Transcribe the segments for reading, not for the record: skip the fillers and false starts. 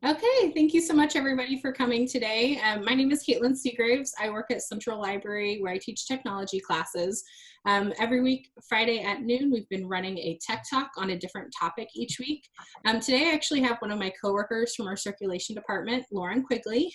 Okay, thank you so much everybody for coming today. My name is Caitlin Seagraves. I work at Central Library where I teach technology classes. Every week, Friday at noon, we've been running a tech talk on a different topic each week. Today I actually have one of my coworkers from our circulation department, Lauren Quigley.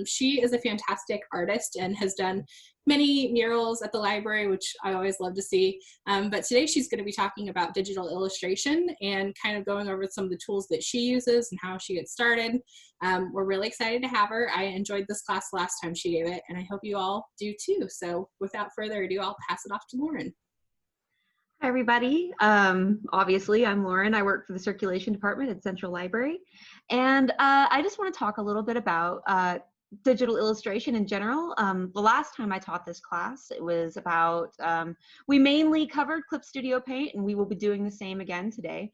She is a fantastic artist and has done many murals at the library, which I always love to see. But today she's going to be talking about digital illustration and kind of going over some of the tools that she uses and how she gets started. We're really excited to have her. I enjoyed this class last time she gave it, and I hope you all do too. So without further ado, I'll pass it off to Lauren. Hi, everybody. Obviously, I'm Lauren. I work for the circulation department at Central Library. And I just want to talk a little bit about digital illustration in general. The last time I taught this class, it was about, we mainly covered Clip Studio Paint, and we will be doing the same again today.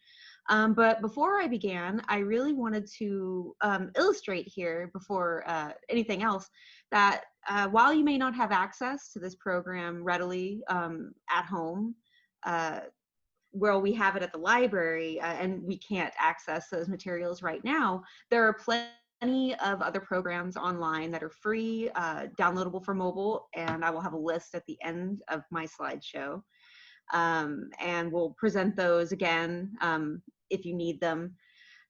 But before I began, I really wanted to illustrate here, before anything else, that while you may not have access to this program readily at home, well, we have it at the library and we can't access those materials right now, there are plenty of other programs online that are free, downloadable for mobile, and I will have a list at the end of my slideshow. And we'll present those again if you need them.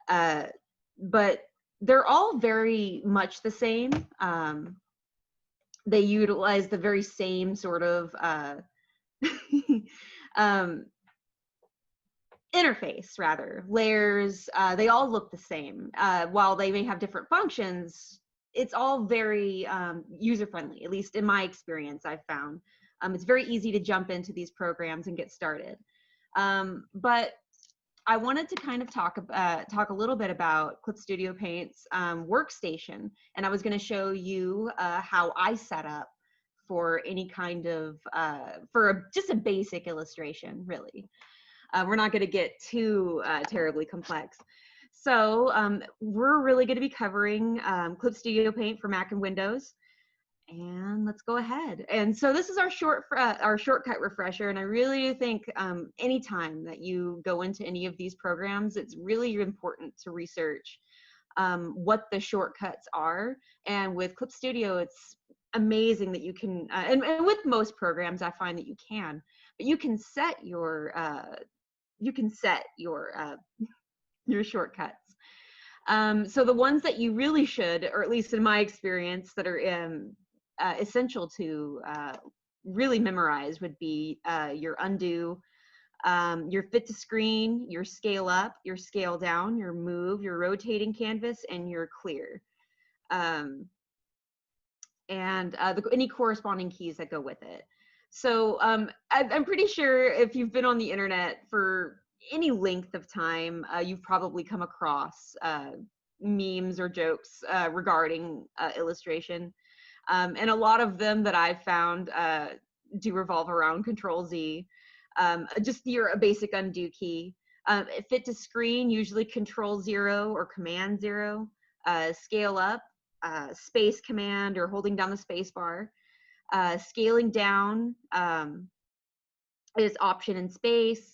But they're all very much the same. They utilize the very same sort of interface, rather, layers. They all look the same. While they may have different functions, it's all very user-friendly, at least in my experience, I've found. It's very easy to jump into these programs and get started. But I wanted to kind of talk a little bit about Clip Studio Paint's workstation, and I was going to show you how I set up for any kind of, just a basic illustration, really. We're not going to get too terribly complex. So we're really going to be covering Clip Studio Paint for Mac and Windows. And let's go ahead. And so this is our shortcut refresher. And I really think anytime that you go into any of these programs, it's really important to research what the shortcuts are. And with Clip Studio, it's amazing that you can, and with most programs, I find that you can, but you can set your your shortcuts. So the ones that you really should, or at least in my experience, that are essential to really memorize would be your undo, your fit to screen, your scale up, your scale down, your move, your rotating canvas, and your clear. And any corresponding keys that go with it. So I'm pretty sure if you've been on the internet for any length of time, you've probably come across memes or jokes regarding illustration. And a lot of them that I've found do revolve around Control-Z, just your basic undo key. Fit to screen, usually Control-0 or Command-0. Scale up, space command or holding down the space bar. Scaling down is Option and space.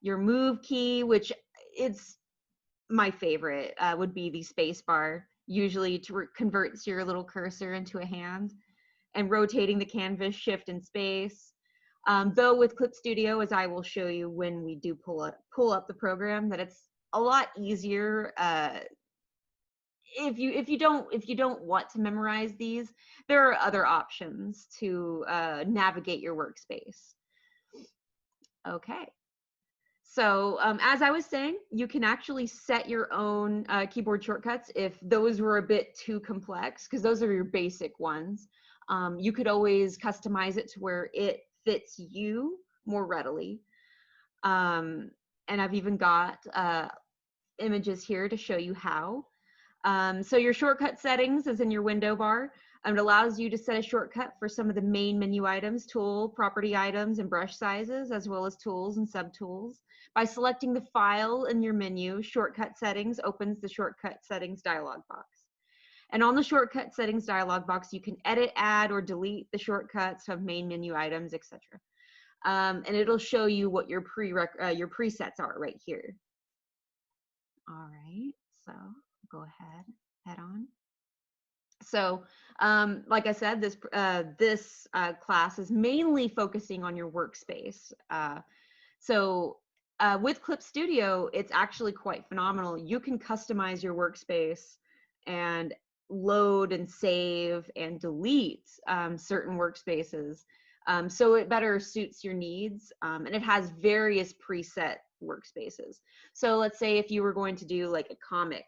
Your move key, which is my favorite, would be the space bar, usually to convert your little cursor into a hand, and rotating the canvas, shift and space. Though with Clip Studio, as I will show you when we do pull up the program, that it's a lot easier. If you don't want to memorize these, there are other options to navigate your workspace. Okay. So as I was saying, you can actually set your own keyboard shortcuts if those were a bit too complex, because those are your basic ones. You could always customize it to where it fits you more readily. And I've even got images here to show you how. So your shortcut settings is in your window bar. It allows you to set a shortcut for some of the main menu items, tool, property items, and brush sizes, as well as tools and subtools. By selecting the file in your menu, Shortcut Settings opens the Shortcut Settings dialog box. And on the Shortcut Settings dialog box, you can edit, add, or delete the shortcuts of main menu items, etc. And it'll show you what your presets are right here. All right, so go ahead, head on. So, like I said, this class is mainly focusing on your workspace. With Clip Studio, it's actually quite phenomenal. You can customize your workspace and load and save and delete certain workspaces. So it better suits your needs, and it has various preset workspaces. So let's say if you were going to do like a comic,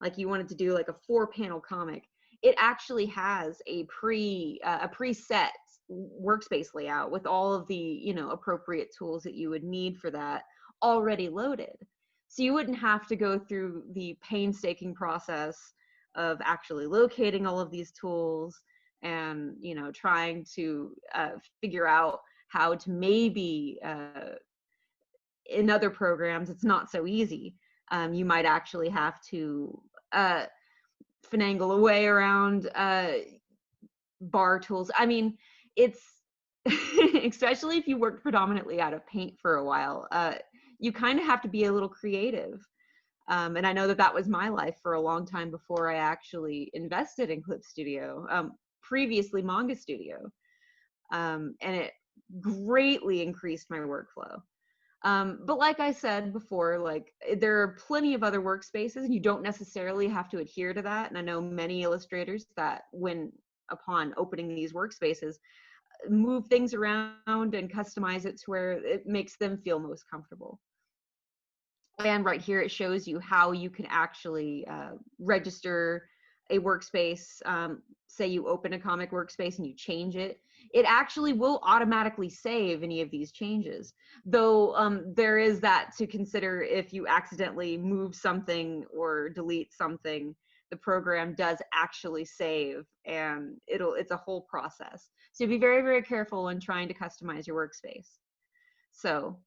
like you wanted to do like a 4-panel comic, it actually has a preset workspace layout with all of the, you know, appropriate tools that you would need for that already loaded. So you wouldn't have to go through the painstaking process of actually locating all of these tools and, you know, trying to figure out how to maybe in other programs it's not so easy. You might actually have to finagle a way around bar tools. I mean, it's especially if you worked predominantly out of Paint for a while, you kind of have to be a little creative. And I know that that was my life for a long time before I actually invested in Clip Studio, previously Manga Studio. And it greatly increased my workflow. But like I said before, like there are plenty of other workspaces and you don't necessarily have to adhere to that. And I know many illustrators that upon opening these workspaces, move things around and customize it to where it makes them feel most comfortable. And right here, it shows you how you can actually register a workspace. Say you open a comic workspace and you change it, it actually will automatically save any of these changes. Though there is that to consider. If you accidentally move something or delete something, the program does actually save, and it's a whole process. So be very, very careful when trying to customize your workspace. So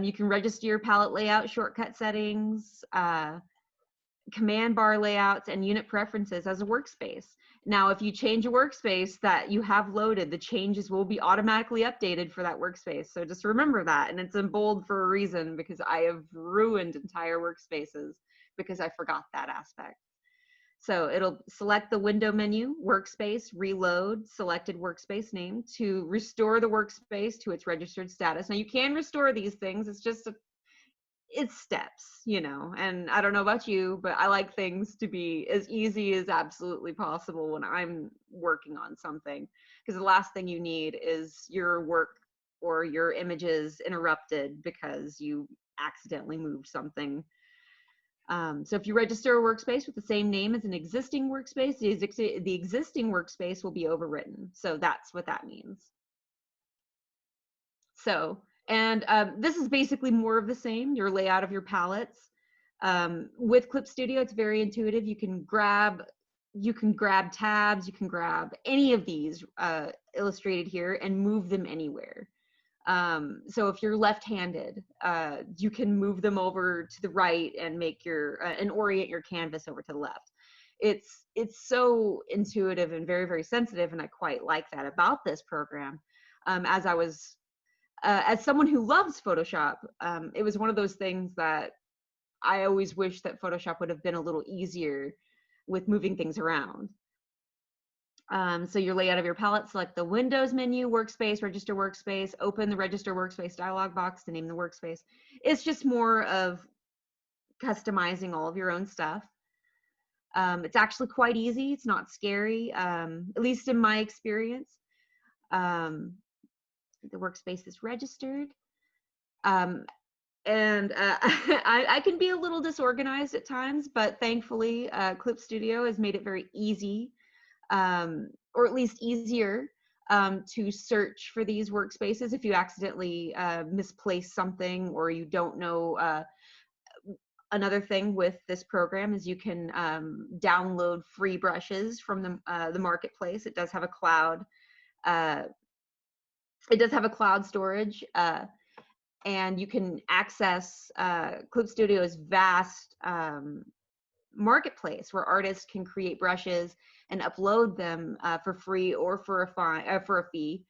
you can register your palette layout, shortcut settings, command bar layouts, and unit preferences as a workspace. Now, if you change a workspace that you have loaded, the changes will be automatically updated for that workspace. So just remember that, and it's in bold for a reason, because I have ruined entire workspaces because I forgot that aspect. So it'll select the window menu, workspace, reload, selected workspace name to restore the workspace to its registered status. Now you can restore these things, it's steps, you know, and I don't know about you, but I like things to be as easy as absolutely possible when I'm working on something, because the last thing you need is your work or your images interrupted because you accidentally moved something. So if you register a workspace with the same name as an existing workspace, the existing workspace will be overwritten. So that's what that means. So, and this is basically more of the same, your layout of your palettes. With Clip Studio, it's very intuitive. You can grab tabs, you can grab any of these illustrated here and move them anywhere. So if you're left-handed, you can move them over to the right and make and orient your canvas over to the left. It's so intuitive and very, very sensitive, and I quite like that about this program. As someone who loves Photoshop, it was one of those things that I always wish that Photoshop would have been a little easier with moving things around. So your layout of your palette, select the Windows menu, Workspace, Register Workspace, open the Register Workspace dialog box to name the workspace. It's just more of customizing all of your own stuff. It's actually quite easy. It's not scary, at least in my experience. The workspace is registered. I can be a little disorganized at times, but thankfully, Clip Studio has made it very easy, or at least easier, to search for these workspaces if you accidentally misplace something or you don't know. Another thing with this program is you can download free brushes from the marketplace. It does have a cloud. It does have a cloud storage, and you can access Clip Studio's vast marketplace where artists can create brushes and upload them for free or for a fee.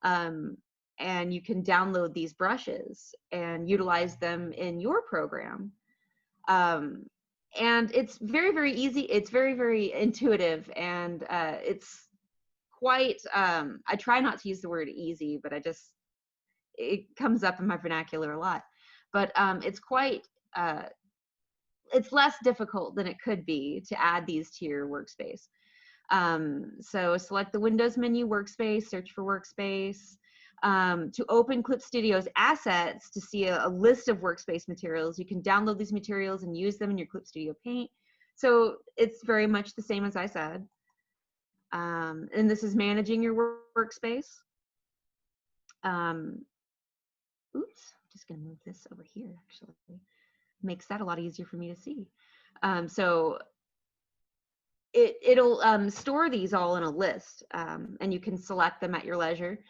And you can download these brushes and utilize them in your program. And it's very, very easy. It's very, very intuitive, and it's quite, I try not to use the word easy, but it comes up in my vernacular a lot. But it's quite, it's less difficult than it could be to add these to your workspace. So select the Windows menu, Workspace, search for Workspace. To open Clip Studio's assets to see a list of Workspace materials, you can download these materials and use them in your Clip Studio Paint. So it's very much the same as I said. And this is managing your workspace. Oops, I'm just gonna move this over here, actually. Makes that a lot easier for me to see. So it'll store these all in a list, and you can select them at your leisure.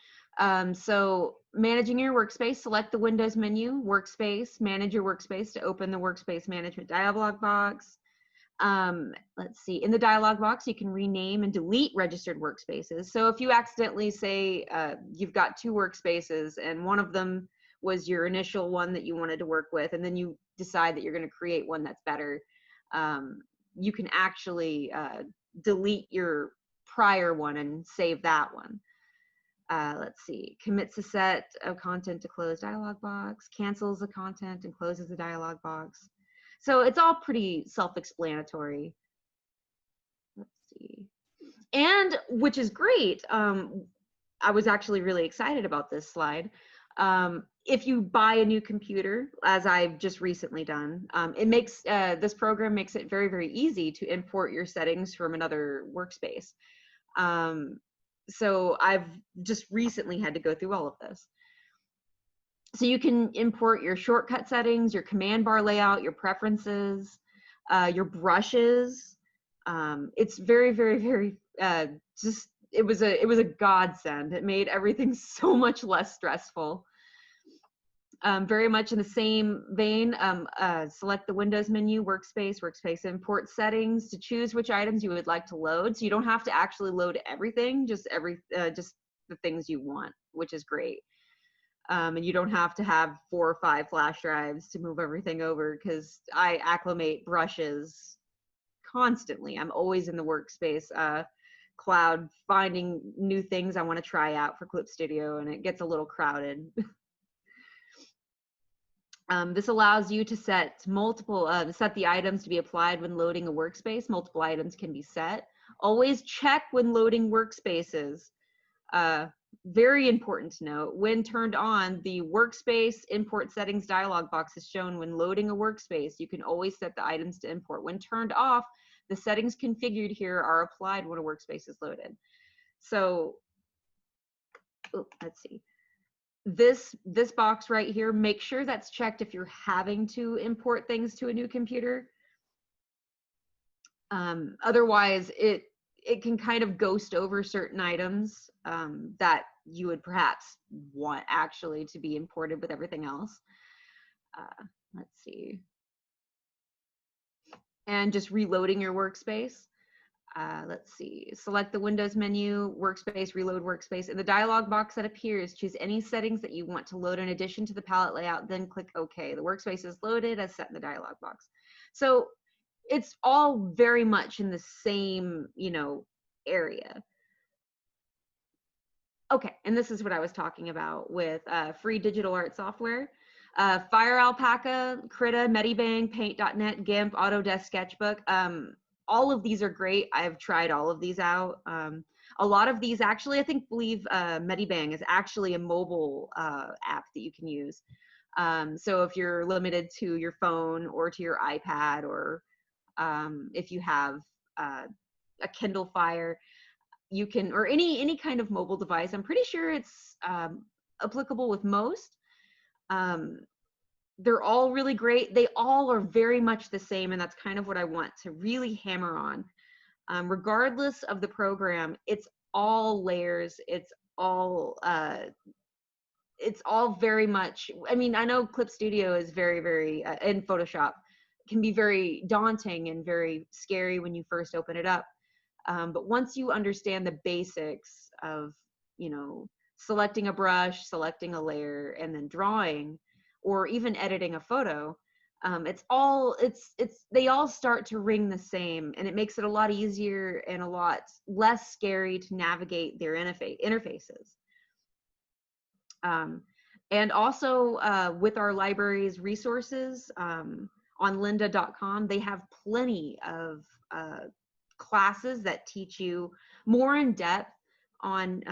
So managing your workspace, select the Windows menu, Workspace, manage your workspace to open the Workspace Management dialog box. Let's see, in the dialog box, you can rename and delete registered workspaces. So if you accidentally say you've got 2 workspaces and one of them was your initial one that you wanted to work with, and then you decide that you're going to create one that's better, you can actually delete your prior one and save that one. Let's see, commits a set of content to close dialog box, cancels the content and closes the dialog box. So it's all pretty self-explanatory. Let's see, and which is great. I was actually really excited about this slide. If you buy a new computer, as I've just recently done, it makes this program makes it very, very easy to import your settings from another workspace. So I've just recently had to go through all of this. So you can import your shortcut settings, your command bar layout, your preferences, your brushes. It's very, very, very just it was a godsend. It made everything so much less stressful. Very much in the same vein, select the Windows menu, Workspace, Workspace import settings to choose which items you would like to load. So you don't have to actually load everything, just the things you want, which is great. And you don't have to have 4 or 5 flash drives to move everything over, because I acclimate brushes constantly. I'm always in the Workspace cloud finding new things I want to try out for Clip Studio, and it gets a little crowded. This allows you to set set the items to be applied when loading a workspace. Multiple items can be set. Always check when loading workspaces. Very important to note, when turned on, the Workspace Import Settings dialog box is shown when loading a workspace. You can always set the items to import. When turned off, the settings configured here are applied when a workspace is loaded. So, let's see. This box right here, make sure that's checked if you're having to import things to a new computer. Otherwise, it can kind of ghost over certain items that you would perhaps want actually to be imported with everything else. Let's see. And just reloading your workspace. Let's see, select the Windows menu, Workspace, reload Workspace. In the dialog box that appears, choose any settings that you want to load in addition to the palette layout, then click OK. The workspace is loaded as set in the dialog box. So it's all very much in the same, area. Okay, and this is what I was talking about with free digital art software. Fire Alpaca, Krita, Medibang, Paint.net, GIMP, Autodesk Sketchbook. All of these are great. I've tried all of these out. A lot of these actually, I believe Medibang is actually a mobile app that you can use. So if you're limited to your phone or to your iPad, or if you have a Kindle Fire, you can, or any kind of mobile device. I'm pretty sure it's applicable with most. They're all really great. They all are very much the same, and that's kind of what I want to really hammer on. Regardless of the program, it's all layers. It's all very much, I mean, I know Clip Studio is very, very, and Photoshop can be very daunting and very scary when you first open it up. But once you understand the basics of, selecting a brush, selecting a layer, and then drawing, or even editing a photo, They all start to ring the same, and it makes it a lot easier and a lot less scary to navigate their interfaces. And also with our library's resources on lynda.com, they have plenty of classes that teach you more in depth on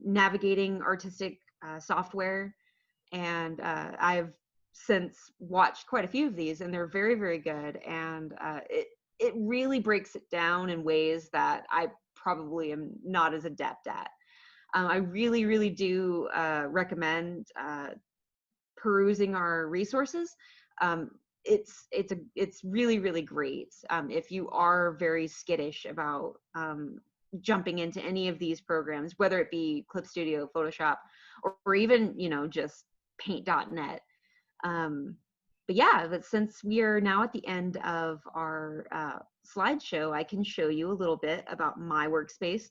navigating artistic software. And I've since watched quite a few of these, and they're very, very good. And it really breaks it down in ways that I probably am not as adept at. I really, really do recommend perusing our resources. It's really, really great if you are very skittish about jumping into any of these programs, whether it be Clip Studio, Photoshop, or even just Paint.net. But yeah, but since we are now at the end of our slideshow, I can show you a little bit about my workspace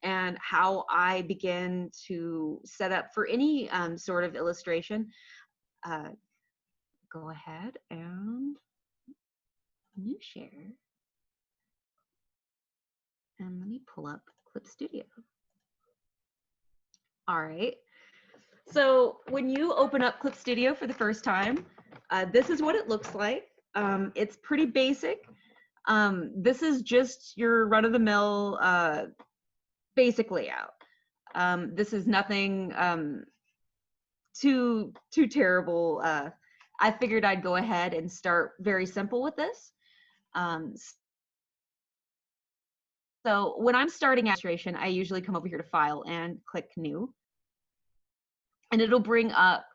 and how I begin to set up for any sort of illustration. Go ahead and new share. And let me pull up Clip Studio. All right. So when you open up Clip Studio for the first time, this is what it looks like. It's pretty basic. This is just your run-of-the-mill basic layout. This is nothing too terrible. I figured I'd go ahead and start very simple with this. So when I'm starting illustration, I usually come over here to File and click New. And it'll bring up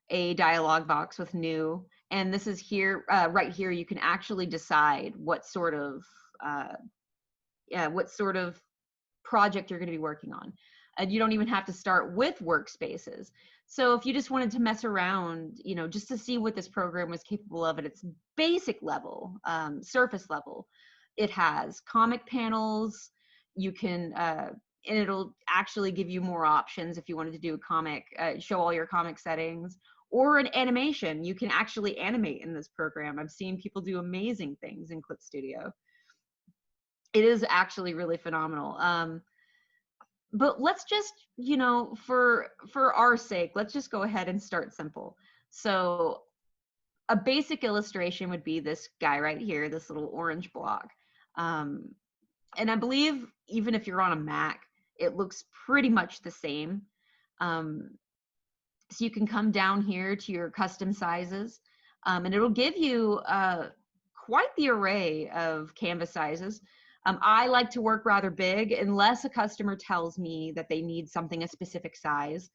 a dialog box with New. And this is here, right here, you can actually decide what sort of project you're going to be working on. And you don't even have to start with Workspaces. So if you just wanted to mess around, just to see what this program was capable of at its basic level, surface level, it has comic panels. You can, and it'll actually give you more options if you wanted to do a comic, show all your comic settings, or an animation. You can actually animate in this program. I've seen people do amazing things in Clip Studio. It is actually really phenomenal. But let's just, for our sake, let's just go ahead and start simple. So a basic illustration would be this guy right here, this little orange block. And I believe even if you're on a Mac, it looks pretty much the same. So you can come down here to your custom sizes, and it'll give you quite the array of canvas sizes. I like to work rather big unless a customer tells me that they need something a specific size.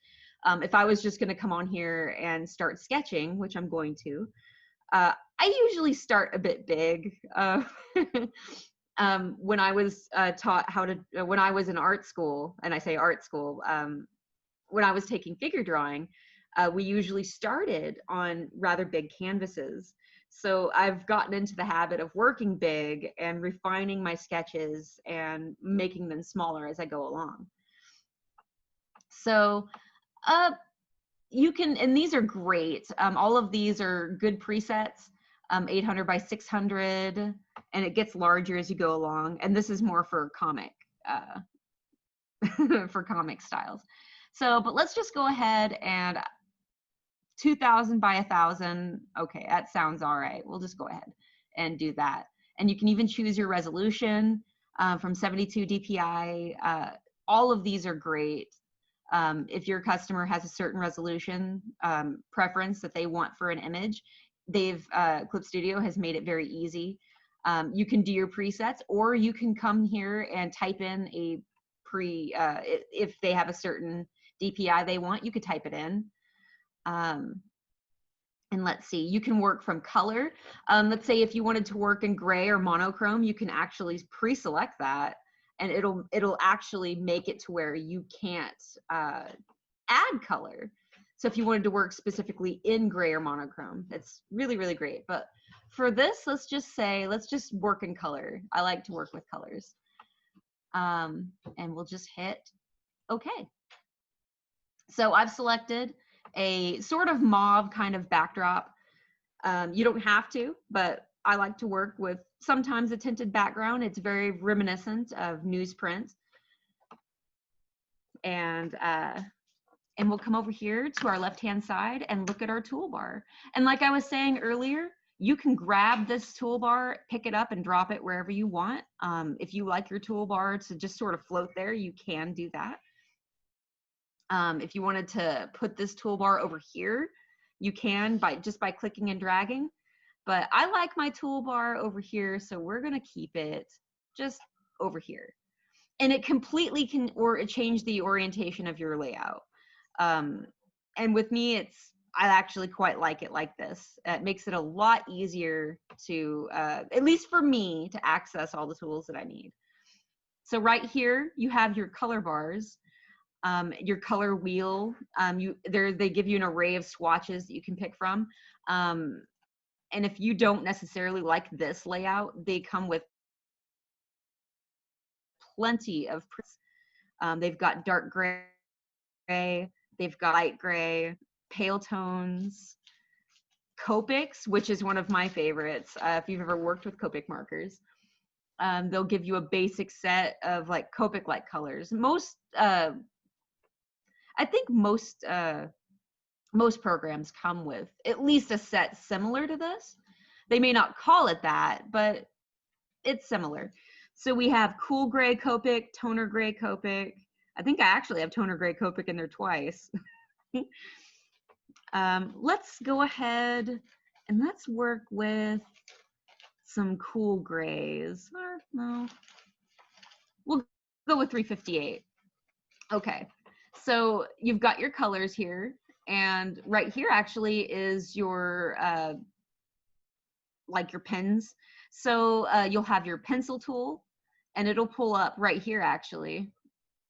If I was just going to come on here and start sketching, which I'm going to, I usually start a bit big. When I was taught how to, when I was in art school, and I say art school, when I was taking figure drawing, we usually started on rather big canvases. So I've gotten into the habit of working big and refining my sketches and making them smaller as I go along. So you can, and these are great. All of these are good presets, 800 by 600, and it gets larger as you go along. And this is more for comic, for comic styles. So, but let's just go ahead and 2000 by 1000. Okay, that sounds all right. We'll just go ahead and do that. And you can even choose your resolution from 72 DPI. All of these are great. If your customer has a certain resolution preference that they want for an image, Clip Studio has made it very easy. You can do your presets, or you can come here and type in a if they have a certain DPI they want, you could type it in. And let's see, you can work from color. Let's say if you wanted to work in gray or monochrome, you can actually pre-select that, and it'll actually make it to where you can't add color. So if you wanted to work specifically in gray or monochrome, it's really, really great. But for this, let's just work in color. I like to work with colors. And we'll just hit okay. So I've selected a sort of mauve kind of backdrop. You don't have to, but I like to work with sometimes a tinted background. It's very reminiscent of newsprint. And we'll come over here to our left-hand side and look at our toolbar. And like I was saying earlier, you can grab this toolbar, pick it up and drop it wherever you want. If you like your toolbar to just sort of float there, you can do that. If you wanted to put this toolbar over here, you can just by clicking and dragging. But I like my toolbar over here, so we're gonna keep it just over here. And it completely can change the orientation of your layout. And with me, I actually quite like it like this. It makes it a lot easier to, at least for me, to access all the tools that I need. So right here, you have your color bars, your color wheel. They give you an array of swatches that you can pick from. And if you don't necessarily like this layout, they come with plenty of they've got dark gray, they've got light gray, pale tones, Copics, which is one of my favorites. If you've ever worked with Copic markers, they'll give you a basic set of like Copic-like colors. I think most programs come with at least a set similar to this. They may not call it that, but it's similar. So we have cool gray Copic, toner gray Copic. I think I actually have toner gray Copic in there twice. Let's go ahead and let's work with some cool grays. Or no, we'll go with 358. Okay, so you've got your colors here, and right here actually is your like your pens. So you'll have your pencil tool, and it'll pull up right here actually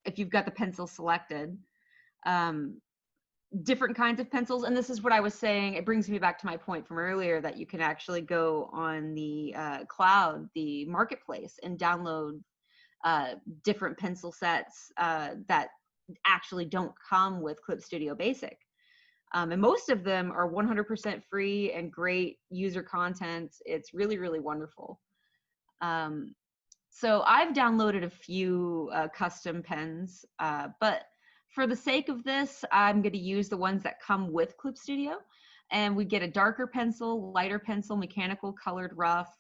if you've got the pencil selected. Different kinds of pencils, and this is what I was saying. It brings me back to my point from earlier that you can actually go on the cloud, the marketplace, and download different pencil sets that actually don't come with Clip Studio Basic. And most of them are 100% free and great user content. It's really, really wonderful. So I've downloaded a few custom pens, but for the sake of this, I'm going to use the ones that come with Clip Studio. And we get a darker pencil, lighter pencil, mechanical, colored, rough.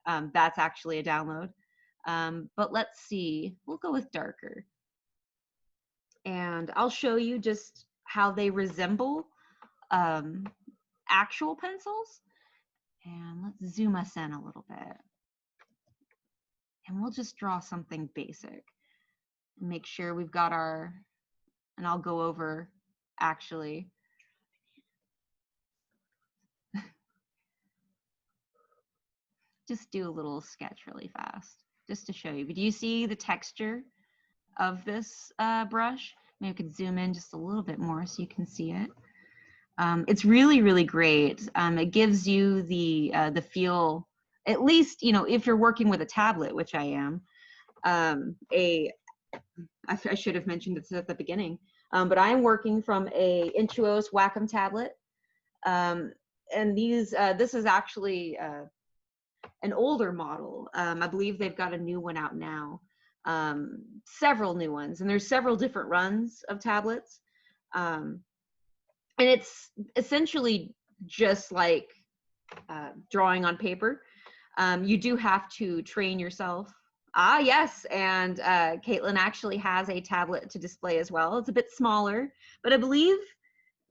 That's actually a download. But let's see, we'll go with darker. And I'll show you just how they resemble actual pencils. And let's zoom us in a little bit. And we'll just draw something basic. Make sure we've got our, and I'll go over actually. Just do a little sketch really fast, just to show you. But do you see the texture of this brush? Maybe I could zoom in just a little bit more so you can see it. It's really, really great. It gives you the feel, at least, you know, if you're working with a tablet, which I am. I should have mentioned this at the beginning, but I am working from a Intuos Wacom tablet. And this is actually an older model. I believe they've got a new one out now. Several new ones, and there's several different runs of tablets. And it's essentially just like drawing on paper. You do have to train yourself. Ah, yes, and Caitlin actually has a tablet to display as well. It's a bit smaller, but I believe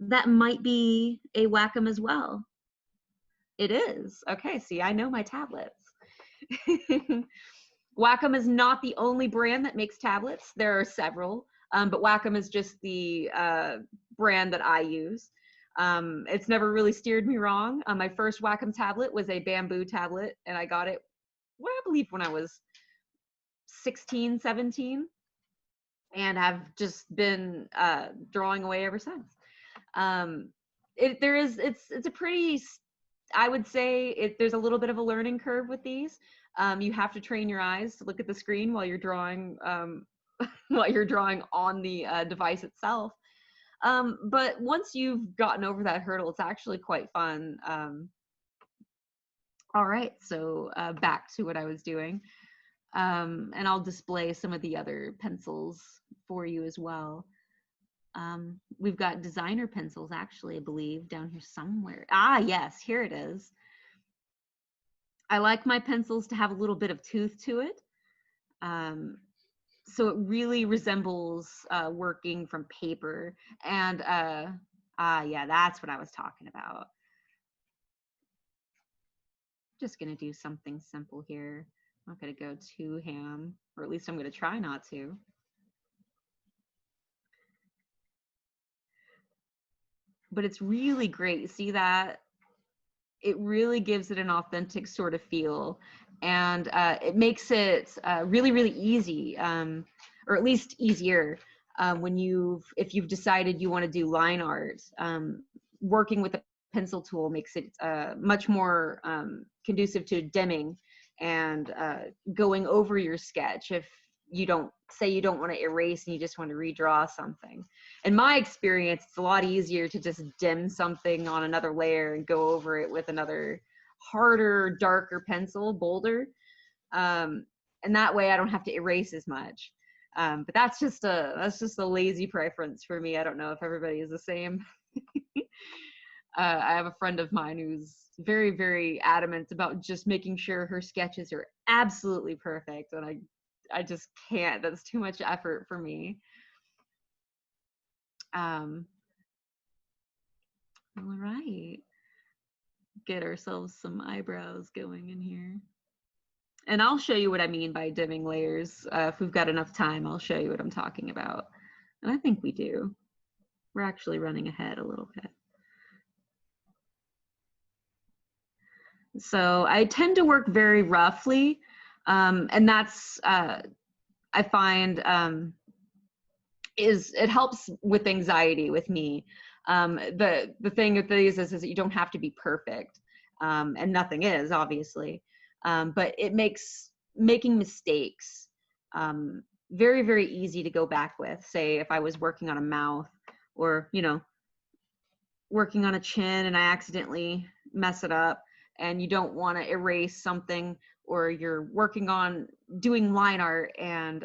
that might be a Wacom as well. It is. Okay, see, I know my tablets. Wacom is not the only brand that makes tablets. There are several, but Wacom is just the brand that I use. It's never really steered me wrong. My first Wacom tablet was a bamboo tablet, and I got it, well, I believe when I was 16, 17, and I've just been drawing away ever since. It's a pretty, I would say there's a little bit of a learning curve with these. You have to train your eyes to look at the screen while you're drawing on the device itself. But once you've gotten over that hurdle, it's actually quite fun. All right, so back to what I was doing. And I'll display some of the other pencils for you as well. We've got designer pencils, actually, I believe, down here somewhere. Ah, yes, here it is. I like my pencils to have a little bit of tooth to it. So it really resembles working from paper. And yeah, that's what I was talking about. Just gonna do something simple here. I'm not gonna go too ham, or at least I'm gonna try not to. But it's really great. See that? It really gives it an authentic sort of feel, and it makes it really, really easy, or at least easier when if you've decided you want to do line art. Working with a pencil tool makes it much more conducive to dimming and going over your sketch if you don't want to erase and you just want to redraw something. In my experience, it's a lot easier to just dim something on another layer and go over it with another harder, darker pencil, bolder. And that way I don't have to erase as much. But that's just a lazy preference for me. I don't know if everybody is the same. I have a friend of mine who's very, very adamant about just making sure her sketches are absolutely perfect. And I just can't. That's too much effort for me. All right. Get ourselves some eyebrows going in here. And I'll show you what I mean by dimming layers. If we've got enough time, I'll show you what I'm talking about. And I think we do. We're actually running ahead a little bit. So I tend to work very roughly. And that's, I find, it helps with anxiety with me. The thing with these is that you don't have to be perfect, and nothing is, obviously, but it makes making mistakes very, very easy to go back with. Say if I was working on a mouth, or working on a chin and I accidentally mess it up, and you don't want to erase something, or you're working on doing line art and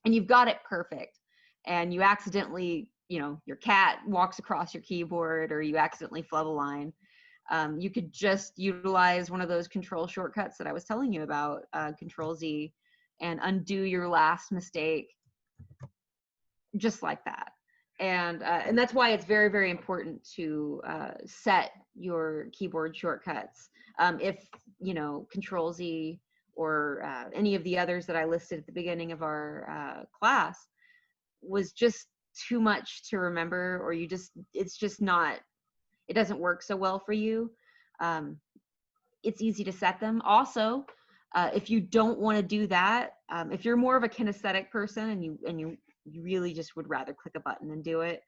you've got it perfect, and you accidentally, your cat walks across your keyboard, or you accidentally flub a line. You could just utilize one of those control shortcuts that I was telling you about, Control Z, and undo your last mistake just like that. And that's why it's very, very important to set your keyboard shortcuts. If Control Z or any of the others that I listed at the beginning of our class was just too much to remember, or it's just not, it doesn't work so well for you, it's easy to set them. Also, if you don't want to do that, if you're more of a kinesthetic person and you really just would rather click a button and do it,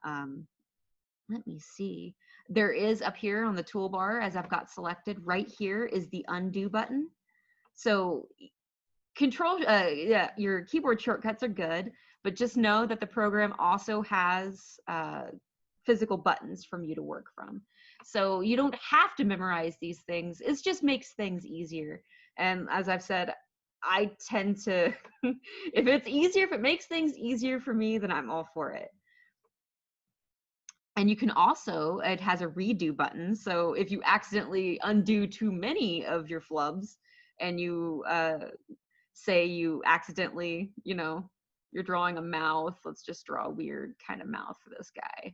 let me see. There is up here on the toolbar, as I've got selected, right here is the undo button. So yeah, your keyboard shortcuts are good, but just know that the program also has physical buttons from you to work from. So you don't have to memorize these things. It just makes things easier. And as I've said, I tend to, if it makes things easier for me, then I'm all for it. And you can also, it has a redo button. So if you accidentally undo too many of your flubs, and you say you accidentally, you're drawing a mouth, let's just draw a weird kind of mouth for this guy,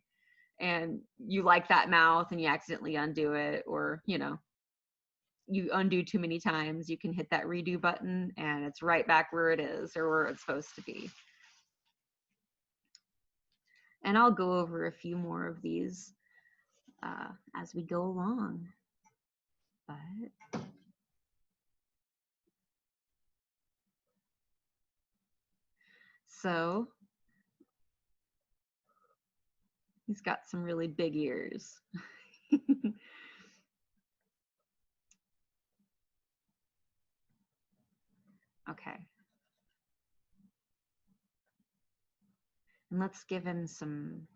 and you like that mouth and you accidentally undo it, or you undo too many times, you can hit that redo button and it's right back where it is, or where it's supposed to be. And I'll go over a few more of these as we go along. But so he's got some really big ears. Okay. And let's give him some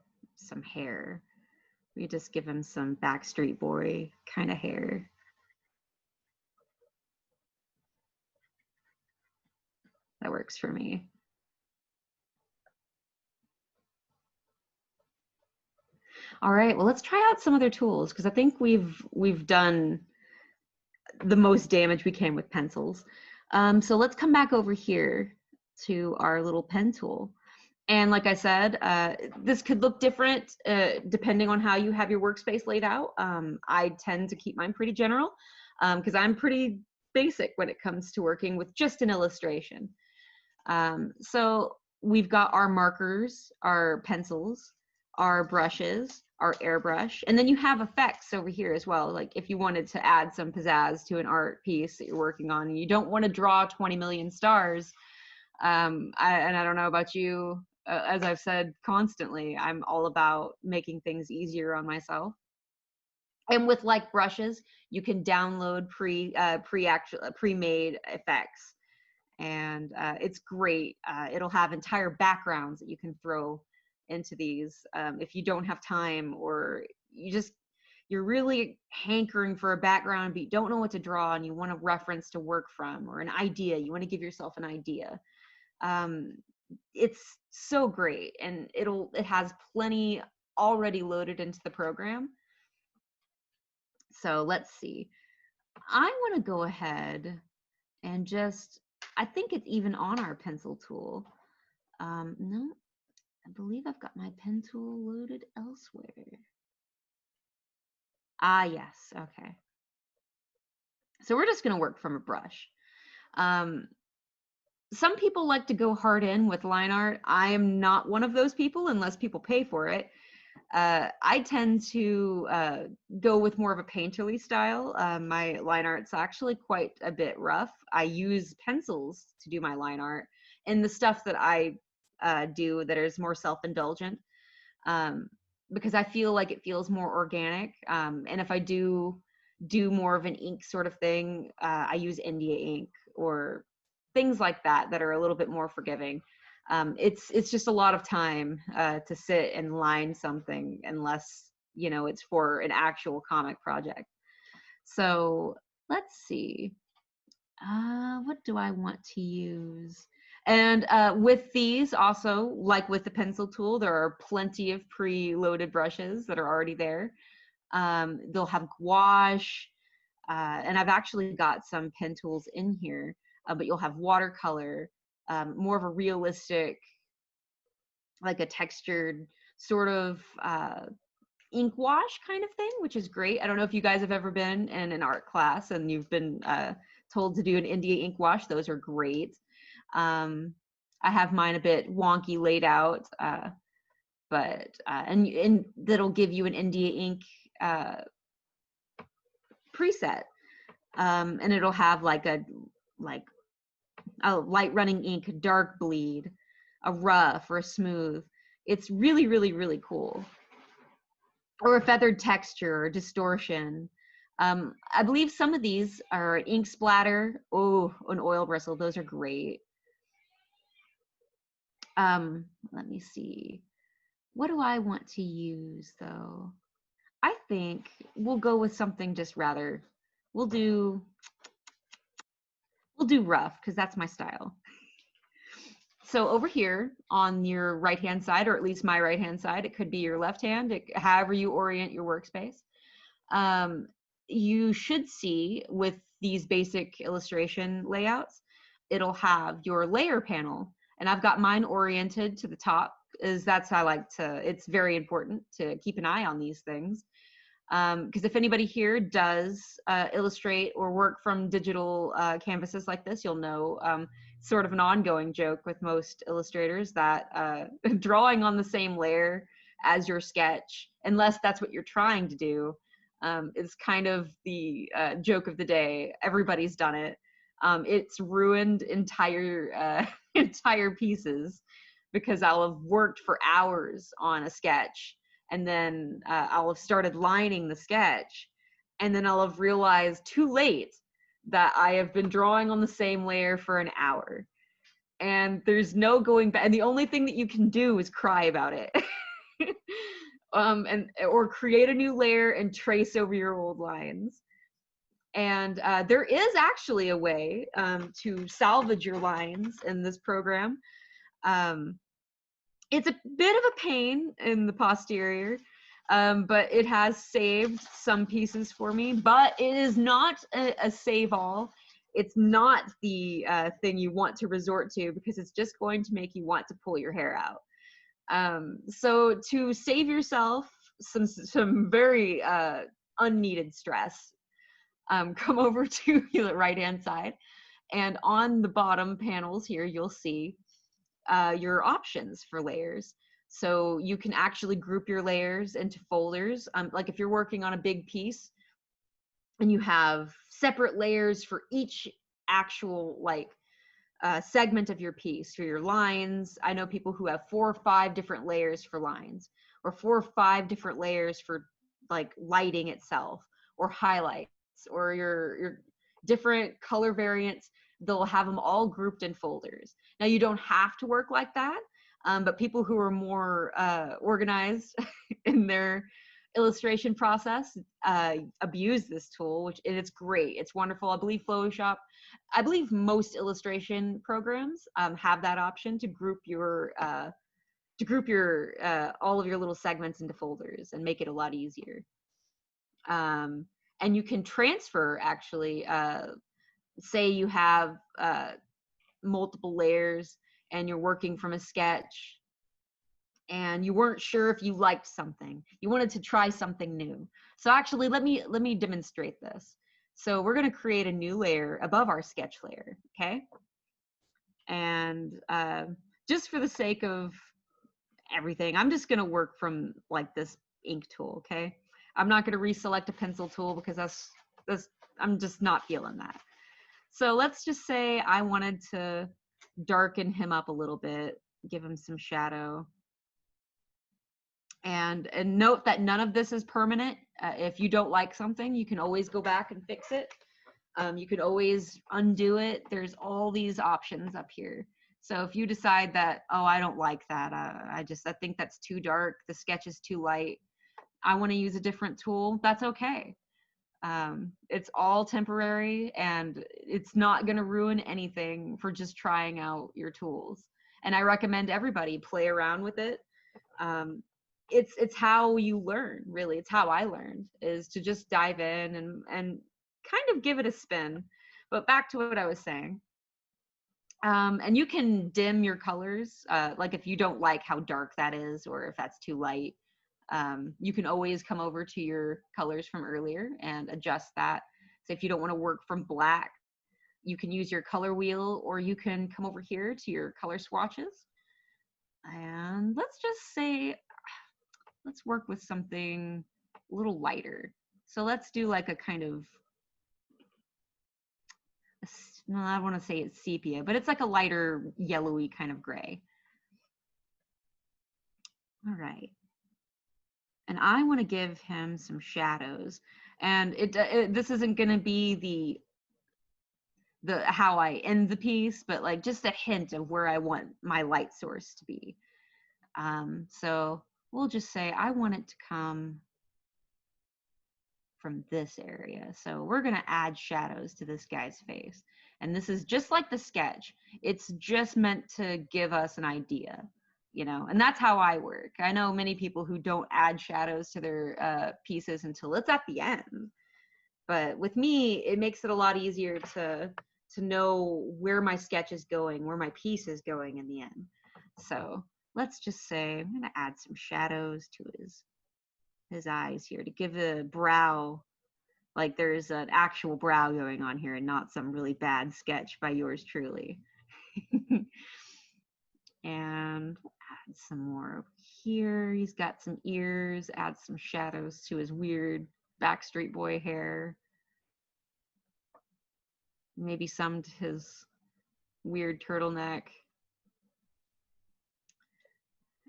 hair. We just give him some Backstreet Boy kind of hair. That works for me. All right, well, let's try out some other tools because I think we've done the most damage we can with pencils. So let's come back over here to our little pen tool. And like I said, this could look different depending on how you have your workspace laid out. I tend to keep mine pretty general because I'm pretty basic when it comes to working with just an illustration. So we've got our markers, our pencils, our brushes, our airbrush, and then you have effects over here as well. Like if you wanted to add some pizzazz to an art piece that you're working on and you don't want to draw 20 million stars, and I don't know about you, as I've said constantly, I'm all about making things easier on myself. And with like brushes, you can download pre-made effects, and it's great. It'll have entire backgrounds that you can throw into these if you don't have time, or you're really hankering for a background but you don't know what to draw and you want a reference to work from, or an idea, you want to give yourself an idea. It's so great, and it has plenty already loaded into the program. So let's see, I want to go ahead and I think it's even on our pencil tool. No, I believe I've got my pen tool loaded elsewhere. Ah, yes, okay. So we're just gonna work from a brush. Some people like to go hard in with line art. I am not one of those people unless people pay for it. I tend to go with more of a painterly style. My line art's actually quite a bit rough. I use pencils to do my line art, and the stuff that I do that is more self-indulgent, because I feel like it feels more organic. And if I do more of an ink sort of thing, I use India ink or things like that that are a little bit more forgiving. It's just a lot of time to sit and line something unless, you know, it's for an actual comic project. So let's see. What do I want to use? And with these also, like with the pencil tool, there are plenty of pre-loaded brushes that are already there. They'll have gouache, and I've actually got some pen tools in here, but you'll have watercolor, more of a realistic, like a textured sort of ink wash kind of thing, which is great. I don't know if you guys have ever been in an art class and you've been told to do an India ink wash. Those are great. I have mine a bit wonky laid out, but and that'll give you an India ink preset, and it'll have like a light running ink, dark bleed, a rough or a smooth. It's really, really, really cool. Or a feathered texture or distortion. I believe some of these are ink splatter. Oh, an oil bristle. Those are great. Let me see. What do I want to use though? I think we'll go with something just rather. We'll do rough because that's my style. So over here on your right-hand side, or at least my right-hand side, it could be your left hand, however you orient your workspace. You should see with these basic illustration layouts, it'll have your layer panel. And I've got mine oriented to the top, is that's how I like to, it's very important to keep an eye on these things. Because if anybody here does illustrate or work from digital canvases like this, you'll know sort of an ongoing joke with most illustrators that drawing on the same layer as your sketch, unless that's what you're trying to do, is kind of the joke of the day. Everybody's done it. It's ruined entire pieces because I'll have worked for hours on a sketch, and then I'll have started lining the sketch, and then I'll have realized too late that I have been drawing on the same layer for an hour, and there's no going back, and the only thing that you can do is cry about it. Or create a new layer and trace over your old lines. And there is actually a way to salvage your lines in this program. It's a bit of a pain in the posterior, but it has saved some pieces for me, but it is not a save all. It's not the thing you want to resort to, because it's just going to make you want to pull your hair out. So to save yourself some very unneeded stress, come over to the right hand side, and on the bottom panels here you'll see your options for layers. So you can actually group your layers into folders. Like if you're working on a big piece and you have separate layers for each actual segment of your piece. For your lines, I know people who have 4 or 5 different layers for lines, or 4 or 5 different layers for like lighting itself, or highlights, or your different color variants. They'll have them all grouped in folders. Now you don't have to work like that, but people who are more organized in their illustration process abuse this tool, and it's great. It's wonderful. I believe I believe most illustration programs have that option to group your all of your little segments into folders and make it a lot easier. And you can transfer, actually, say you have multiple layers and you're working from a sketch and you weren't sure if you liked something, you wanted to try something new. So actually, let me demonstrate this. So we're going to create a new layer above our sketch layer, okay? And just for the sake of everything, I'm just going to work from like this ink tool, okay? I'm not going to reselect a pencil tool because that's I'm just not feeling that. So let's just say I wanted to darken him up a little bit, give him some shadow. And note that none of this is permanent. If you don't like something, you can always go back and fix it. You can always undo it. There's all these options up here. So if you decide that, oh, I don't like that, I think that's too dark, the sketch is too light, I want to use a different tool, that's okay. It's all temporary, and it's not going to ruin anything for just trying out your tools. And I recommend everybody play around with it. It's how you learn, really. It's how I learned, is to just dive in and kind of give it a spin. But back to what I was saying. And you can dim your colors, like if you don't like how dark that is, or if that's too light. You can always come over to your colors from earlier and adjust that. So if you don't want to work from black, you can use your color wheel, or you can come over here to your color swatches. And let's just say, let's work with something a little lighter. So let's do like a kind of, I want to say it's sepia, but it's like a lighter yellowy kind of gray. All right. And I want to give him some shadows. And this isn't going to be the how I end the piece, but like just a hint of where I want my light source to be. So we'll just say I want it to come from this area. So we're going to add shadows to this guy's face. And this is just like the sketch. It's just meant to give us an idea, you know, and that's how I work. I know many people who don't add shadows to their pieces until it's at the end. But with me, it makes it a lot easier to know where my sketch is going, where my piece is going in the end. So let's just say I'm going to add some shadows to his eyes here to give the brow, like there's an actual brow going on here and not some really bad sketch by yours truly. And add some more over here. He's got some ears, add some shadows to his weird Backstreet Boy hair. Maybe some to his weird turtleneck.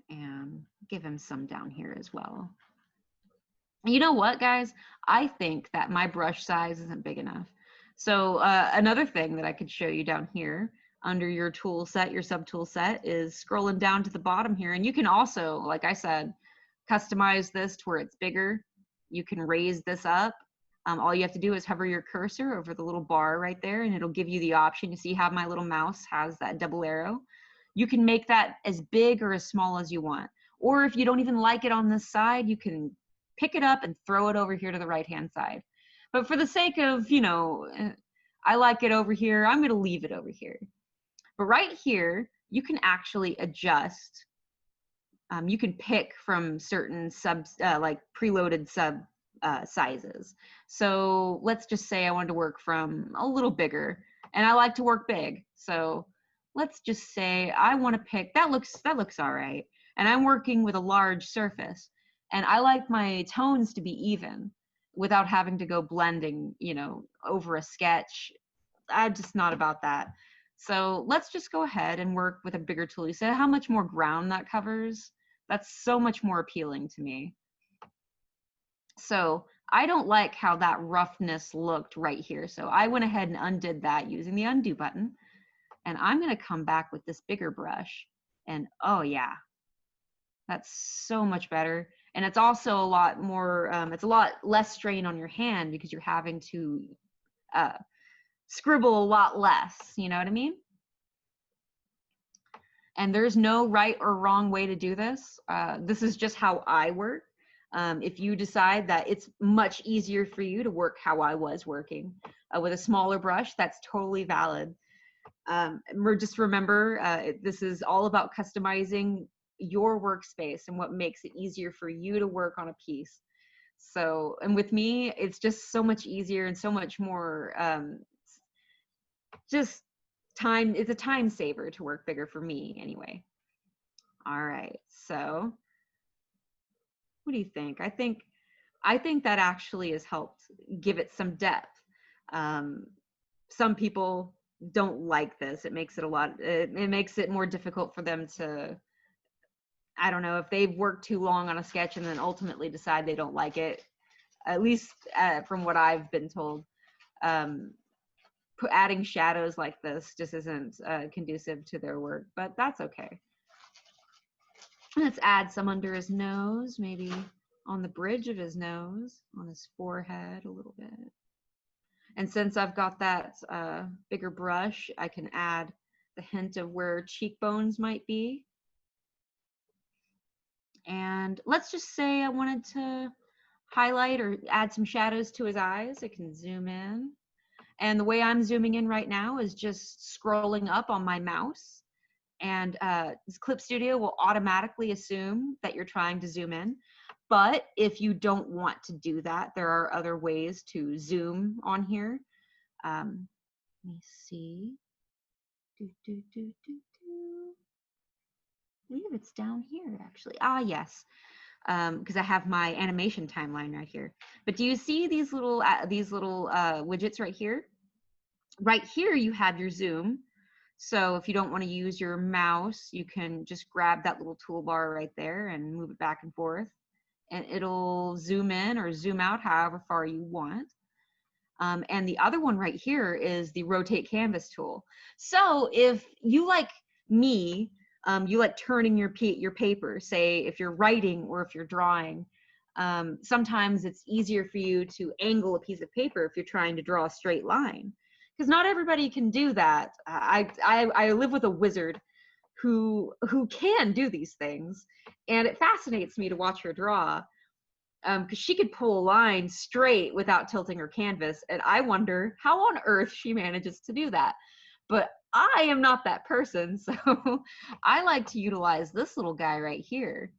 And give him some down here as well. You know what, guys? I think that my brush size isn't big enough. So another thing that I could show you down here under your tool set, your subtool set, is scrolling down to the bottom here. And you can also, like I said, customize this to where it's bigger. You can raise this up. All you have to do is hover your cursor over the little bar right there, and it'll give you the option. You see how my little mouse has that double arrow? You can make that as big or as small as you want. Or if you don't even like it on this side, you can pick it up and throw it over here to the right-hand side. But for the sake of, I like it over here, I'm gonna leave it over here. But right here, you can actually adjust. You can pick from certain like preloaded sub sizes. So let's just say I wanted to work from a little bigger, and I like to work big. So let's just say I want to pick, that looks all right. And I'm working with a large surface, and I like my tones to be even without having to go blending, over a sketch. I'm just not about that. So let's just go ahead and work with a bigger tool. You see how much more ground that covers? That's so much more appealing to me. So I don't like how that roughness looked right here. So I went ahead and undid that using the undo button. And I'm going to come back with this bigger brush. And oh yeah, that's so much better. And it's also a lot more, it's a lot less strain on your hand because you're having to scribble a lot less, you know what I mean? And there's no right or wrong way to do this. This is just how I work. If you decide that it's much easier for you to work how I was working with a smaller brush, that's totally valid. Just remember, this is all about customizing your workspace and what makes it easier for you to work on a piece. So, and with me, it's just so much easier and so much more just time. It's a time saver to work bigger for me anyway. All right, so what do you think? I think that actually has helped give it some depth. Some people don't like this. It makes it makes it more difficult for them to, I don't know, if they've worked too long on a sketch and then ultimately decide they don't like it, at least from what I've been told, adding shadows like this just isn't conducive to their work, but that's okay. Let's add some under his nose, maybe on the bridge of his nose, on his forehead a little bit. And since I've got that bigger brush, I can add the hint of where cheekbones might be. And let's just say I wanted to highlight or add some shadows to his eyes. I can zoom in. And the way I'm zooming in right now is just scrolling up on my mouse. And Clip Studio will automatically assume that you're trying to zoom in. But if you don't want to do that, there are other ways to zoom on here. Let me see. I believe it's down here, actually. Ah, yes, because I have my animation timeline right here. But do you see these little widgets right here? Right here, you have your zoom. So if you don't want to use your mouse, you can just grab that little toolbar right there and move it back and forth. And it'll zoom in or zoom out however far you want. And the other one right here is the rotate canvas tool. So if you, like me, you like turning your paper, say if you're writing or if you're drawing, sometimes it's easier for you to angle a piece of paper if you're trying to draw a straight line. Because not everybody can do that. I live with a wizard who can do these things, and it fascinates me to watch her draw, because she could pull a line straight without tilting her canvas, and I wonder how on earth she manages to do that. But I am not that person, so I like to utilize this little guy right here,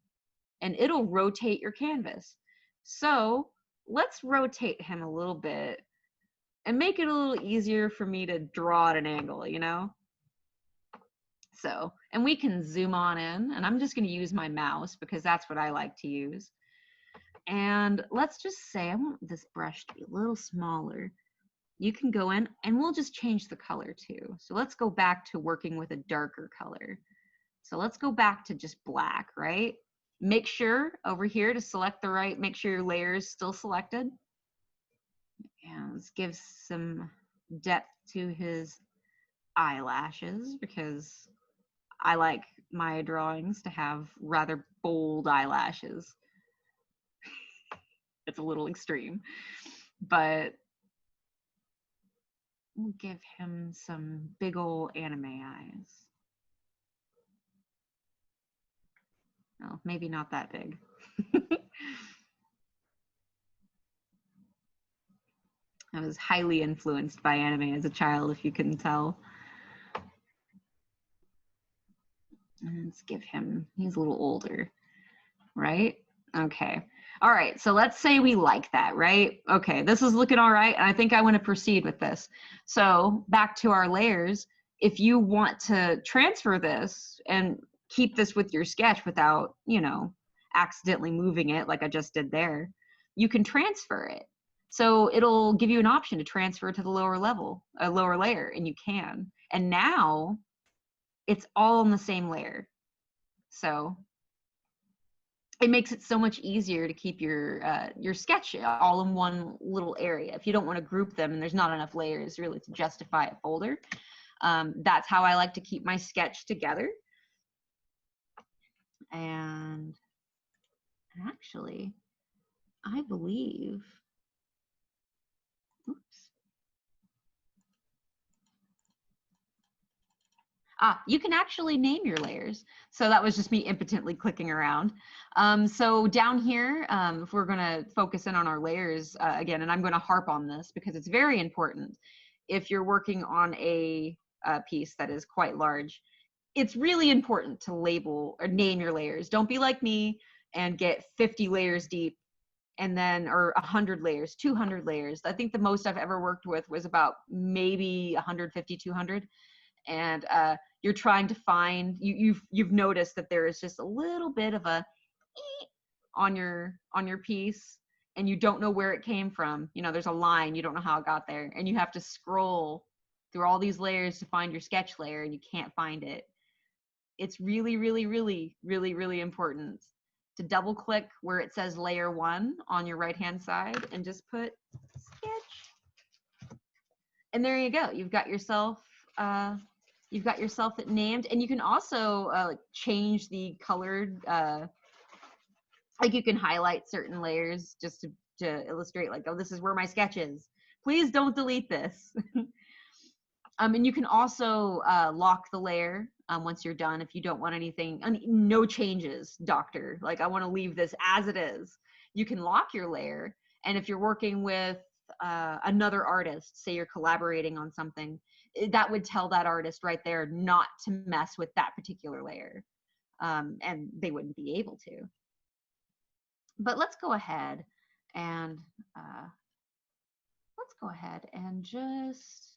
and it'll rotate your canvas. So let's rotate him a little bit and make it a little easier for me to draw at an angle, you know? So, and we can zoom on in, and I'm just going to use my mouse because that's what I like to use. And let's just say I want this brush to be a little smaller. You can go in and we'll just change the color too. So let's go back to working with a darker color. So let's go back to just black, right? Make sure over here to select the right, make sure your layer is still selected. And let's give some depth to his eyelashes because I like my drawings to have rather bold eyelashes. It's a little extreme. but we'll give him some big ol' anime eyes. Oh, maybe not that big. I was highly influenced by anime as a child, if you couldn't tell. Let's give him, he's a little older, right? Okay. All right, so let's say we like that, right? Okay, this is looking all right, and I think I want to proceed with this. So back to our layers, if you want to transfer this and keep this with your sketch without, you know, accidentally moving it like I just did there, you can transfer it. So it'll give you an option to transfer to the lower level, a lower layer, and you can. And now it's all in the same layer. So it makes it so much easier to keep your sketch all in one little area. If you don't want to group them and there's not enough layers really to justify a folder, that's how I like to keep my sketch together. And actually, I believe, oops. You can actually name your layers. So that was just me impotently clicking around. So down here, if we're gonna focus in on our layers again, and I'm gonna harp on this because it's very important. If you're working on a piece that is quite large, it's really important to label or name your layers. Don't be like me and get 50 layers deep and then, or 100 layers, 200 layers. I think the most I've ever worked with was about maybe 150, 200. And you're trying to find, you've noticed that there is just a little bit of a on your piece, and you don't know where it came from. You know, there's a line, you don't know how it got there, and you have to scroll through all these layers to find your sketch layer, and you can't find it. It's really, really, really, really, really important to double click where it says layer 1 on your right hand side and just put sketch. And there you go. You've got yourself it named, and you can also change the colored, like you can highlight certain layers just to illustrate, like, oh, this is where my sketch is. Please don't delete this. And you can also lock the layer once you're done if you don't want anything, no changes, doctor. Like, I want to leave this as it is. You can lock your layer, and if you're working with another artist, say you're collaborating on something, that would tell that artist right there not to mess with that particular layer, and they wouldn't be able to. But let's go ahead and just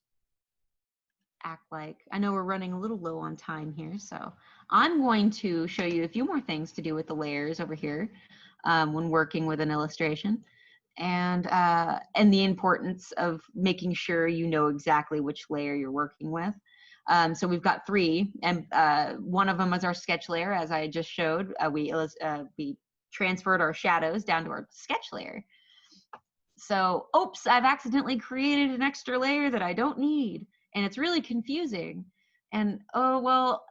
act like, I know we're running a little low on time here, so I'm going to show you a few more things to do with the layers over here when working with an illustration, and the importance of making sure you know exactly which layer you're working with. So we've got 3, and one of them is our sketch layer, as I just showed. We transferred our shadows down to our sketch layer. So, oops, I've accidentally created an extra layer that I don't need, and it's really confusing. And, oh, well,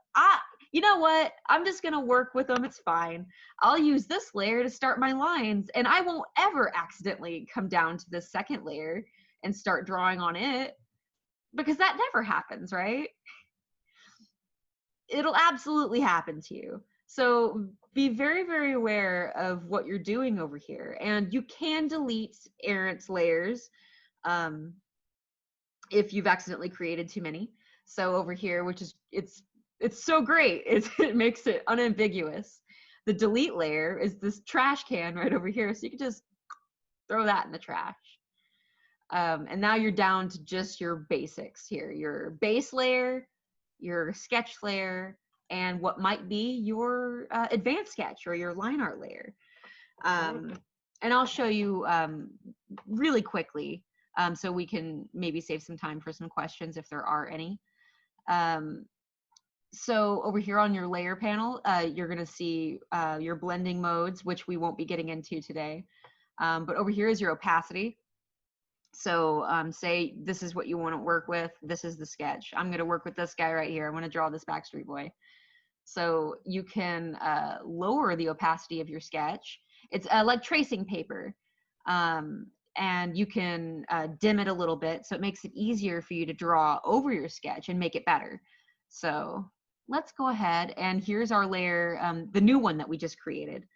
you know what? I'm just gonna work with them, it's fine. I'll use this layer to start my lines, and I won't ever accidentally come down to the second layer and start drawing on it, because that never happens, right? It'll absolutely happen to you. So be very, very aware of what you're doing over here. And you can delete errant layers if you've accidentally created too many. So over here, which is, it's so great, it makes it unambiguous. The delete layer is this trash can right over here. So you can just throw that in the trash. And now you're down to just your basics here, your base layer, your sketch layer, and what might be your advanced sketch or your line art layer. And I'll show you really quickly so we can maybe save some time for some questions if there are any. So over here on your layer panel, you're going to see your blending modes, which we won't be getting into today. But over here is your opacity. So say this is what you want to work with. This is the sketch. I'm going to work with this guy right here. I want to draw this Backstreet Boy. So you can lower the opacity of your sketch. It's like tracing paper. and you can dim it a little bit, so it makes it easier for you to draw over your sketch and make it better. So let's go ahead, and here's our layer, the new one that we just created.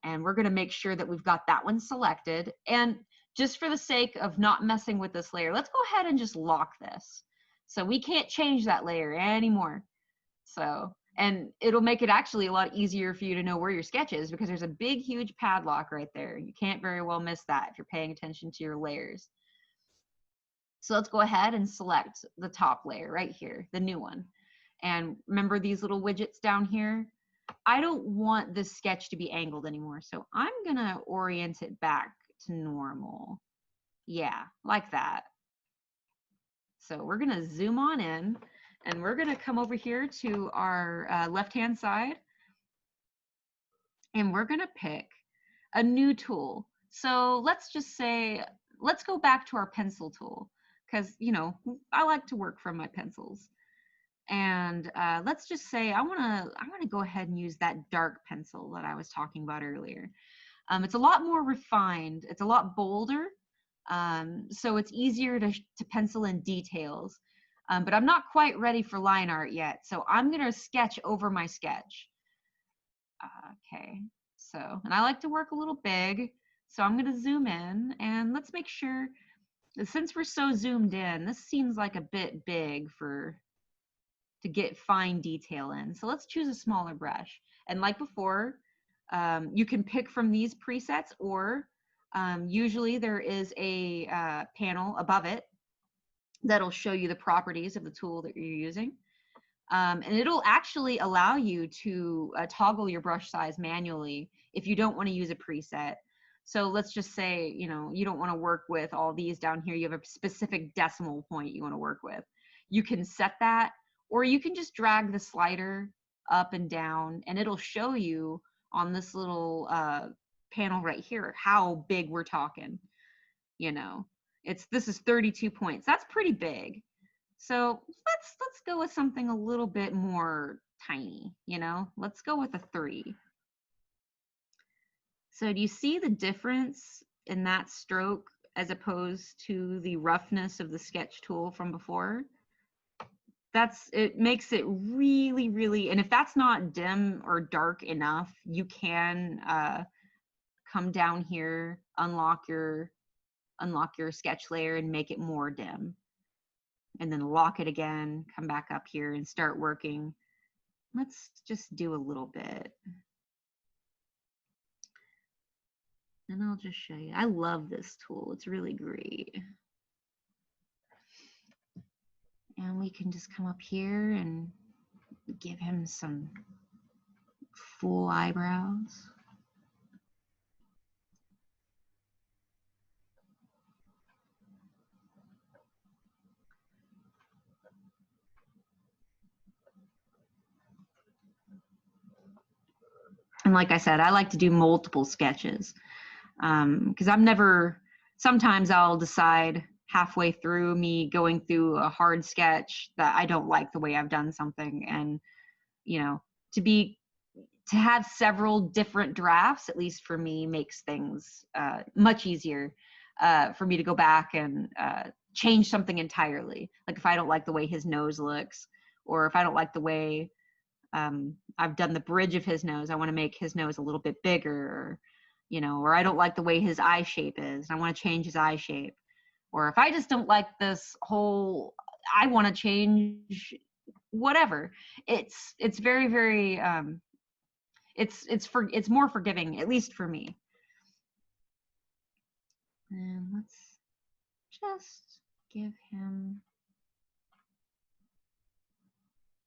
And we're gonna make sure that we've got that one selected. And just for the sake of not messing with this layer, let's go ahead and just lock this. So we can't change that layer anymore. So, and it'll make it actually a lot easier for you to know where your sketch is, because there's a big, huge padlock right there. You can't very well miss that if you're paying attention to your layers. So let's go ahead and select the top layer right here, the new one. And remember these little widgets down here? I don't want this sketch to be angled anymore, so I'm gonna orient it back to normal. Yeah, like that. So we're gonna zoom on in, and we're gonna come over here to our left-hand side, and we're gonna pick a new tool. So let's just say, let's go back to our pencil tool, because, you know, I like to work from my pencils. And let's just say I wanna go ahead and use that dark pencil that I was talking about earlier. It's a lot more refined, it's a lot bolder, so it's easier to pencil in details. But I'm not quite ready for line art yet, so I'm gonna sketch over my sketch. Okay, so, and I like to work a little big, so I'm gonna zoom in, and let's make sure, since we're so zoomed in, this seems like a bit big to get fine detail in. So let's choose a smaller brush. And like before, you can pick from these presets, or usually there is a panel above it that'll show you the properties of the tool that you're using. And it'll actually allow you to toggle your brush size manually if you don't want to use a preset. So let's just say, you know, you don't want to work with all these down here. You have a specific decimal point you want to work with. You can set that, or you can just drag the slider up and down, and it'll show you on this little panel right here how big we're talking. You know, this is 32 points. That's pretty big. So let's go with something a little bit more tiny. You know, let's go with a 3. So do you see the difference in that stroke as opposed to the roughness of the sketch tool from before? It makes it really, really, and if that's not dim or dark enough, you can come down here, unlock your sketch layer and make it more dim. And then lock it again, come back up here and start working. Let's just do a little bit. And I'll just show you. I love this tool. It's really great. And we can just come up here and give him some full eyebrows. And like I said, I like to do multiple sketches because sometimes I'll decide halfway through me going through a hard sketch that I don't like the way I've done something. And, you know, to have several different drafts, at least for me, makes things much easier for me to go back and change something entirely. Like if I don't like the way his nose looks, or if I don't like the way I've done the bridge of his nose, I want to make his nose a little bit bigger, or, you know, or I don't like the way his eye shape is, I want to change his eye shape. Or if I just don't like this whole, I want to change whatever. It's very, very, it's more forgiving, at least for me. And let's just give him,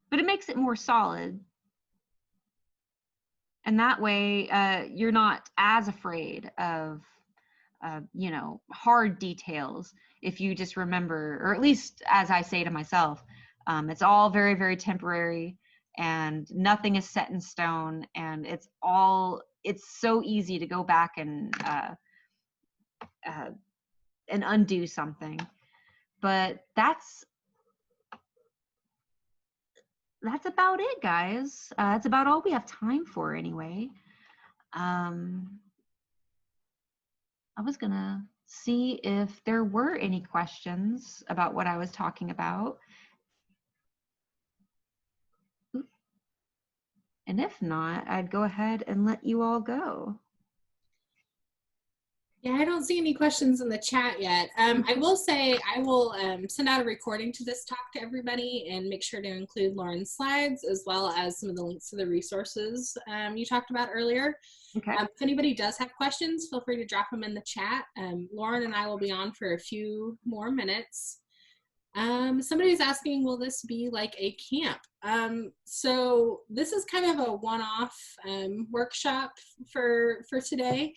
but it makes it more solid. And that way, you're not as afraid of, you know, hard details if you just remember, or at least as I say to myself, it's all very, very temporary, and nothing is set in stone, and it's so easy to go back and undo something. But that's about it, guys. That's about all we have time for anyway. I was gonna see if there were any questions about what I was talking about. And if not, I'd go ahead and let you all go. Yeah, I don't see any questions in the chat yet. I will say I will send out a recording to this talk to everybody and make sure to include Lauren's slides as well as some of the links to the resources you talked about earlier. Okay. If anybody does have questions, feel free to drop them in the chat. Lauren and I will be on for a few more minutes. Somebody's asking, will this be like a camp? So this is kind of a one-off workshop for today,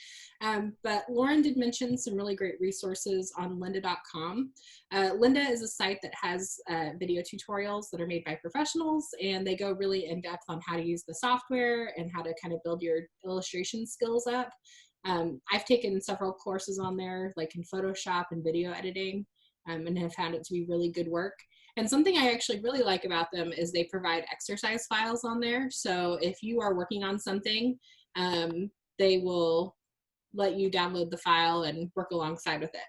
but Lauren did mention some really great resources on lynda.com. Lynda is a site that has video tutorials that are made by professionals, and they go really in depth on how to use the software and how to kind of build your illustration skills up. I've taken several courses on there, like in Photoshop and video editing. And have found it to be really good work. And something I actually really like about them is they provide exercise files on there. So if you are working on something, they will let you download the file and work alongside with it.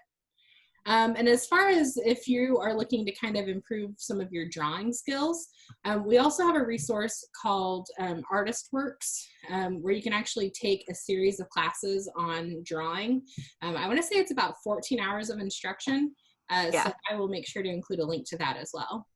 And as far as if you are looking to kind of improve some of your drawing skills, we also have a resource called Artist Works, where you can actually take a series of classes on drawing. I want to say it's about 14 hours of instruction. So I will make sure to include a link to that as well.